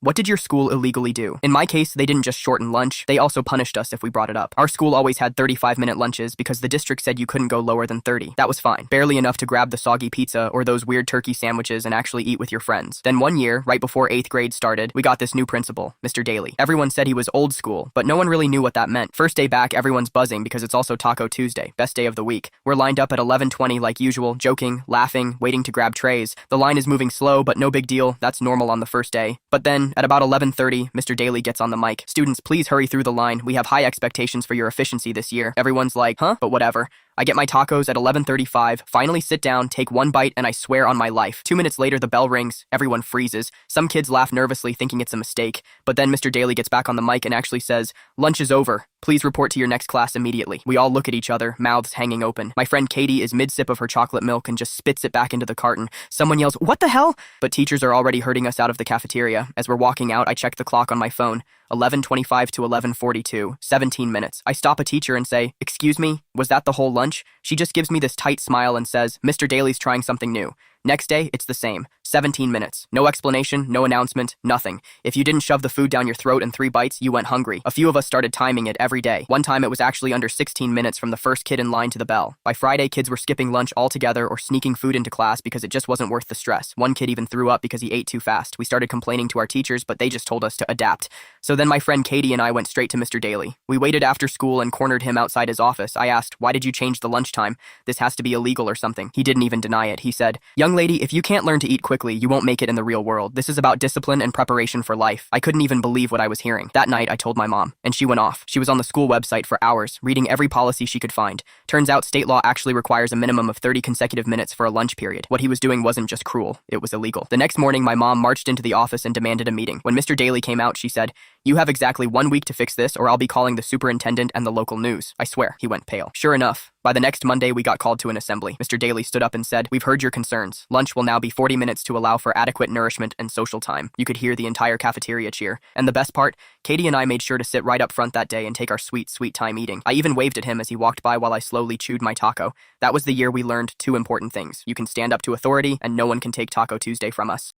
What did your school illegally do? In my case, they didn't just shorten lunch, they also punished us if we brought it up. Our school always had 35-minute lunches because the district said you couldn't go lower than 30. That was fine. Barely enough to grab the soggy pizza or those weird turkey sandwiches and actually eat with your friends. Then one year, right before 8th grade started, we got this new principal, Mr. Daly. Everyone said he was old school, but no one really knew what that meant. First day back, everyone's buzzing because it's also Taco Tuesday, best day of the week. We're lined up at 11:20 like usual, joking, laughing, waiting to grab trays. The line is moving slow, but no big deal. That's normal on the first day. But then, at about 11:30, Mr. Daly gets on the mic. Students, please hurry through the line. We have high expectations for your efficiency this year. Everyone's like, huh? But whatever. I get my tacos at 11:35, finally sit down, take one bite, and I swear on my life. 2 minutes later, the bell rings. Everyone freezes. Some kids laugh nervously, thinking it's a mistake. But then Mr. Daly gets back on the mic and actually says, "Lunch is over. Please report to your next class immediately." We all look at each other, mouths hanging open. My friend Katie is mid-sip of her chocolate milk and just spits it back into the carton. Someone yells, "What the hell?" But teachers are already herding us out of the cafeteria. As we're walking out, I check the clock on my phone. 11:25 to 11:42, 17 minutes. I stop a teacher and say, "Excuse me, was that the whole lunch?" She just gives me this tight smile and says, "Mr. Daly's trying something new." Next day, it's the same. 17 minutes. No explanation, no announcement, nothing. If you didn't shove the food down your throat in 3 bites, you went hungry. A few of us started timing it every day. One time it was actually under 16 minutes from the first kid in line to the bell. By Friday, kids were skipping lunch altogether or sneaking food into class because it just wasn't worth the stress. One kid even threw up because he ate too fast. We started complaining to our teachers, but they just told us to adapt. So then my friend Katie and I went straight to Mr. Daly. We waited after school and cornered him outside his office. I asked, "Why did you change the lunchtime? This has to be illegal or something." He didn't even deny it. He said, "Young lady, if you can't learn to eat quickly, you won't make it in the real world. This is about discipline and preparation for life." I couldn't even believe what I was hearing. That night, I told my mom, and she went off. She was on the school website for hours, reading every policy she could find. Turns out state law actually requires a minimum of 30 consecutive minutes for a lunch period. What he was doing wasn't just cruel, it was illegal. The next morning, my mom marched into the office and demanded a meeting. When Mr. Daly came out, she said, "You have exactly 1 week to fix this, or I'll be calling the superintendent and the local news." I swear, he went pale. Sure enough, by the next Monday, we got called to an assembly. Mr. Daly stood up and said, "We've heard your concerns. Lunch will now be 40 minutes to allow for adequate nourishment and social time." You could hear the entire cafeteria cheer. And the best part, Katie and I made sure to sit right up front that day and take our sweet, sweet time eating. I even waved at him as he walked by while I slowly chewed my taco. That was the year we learned 2 important things. You can stand up to authority, and no one can take Taco Tuesday from us.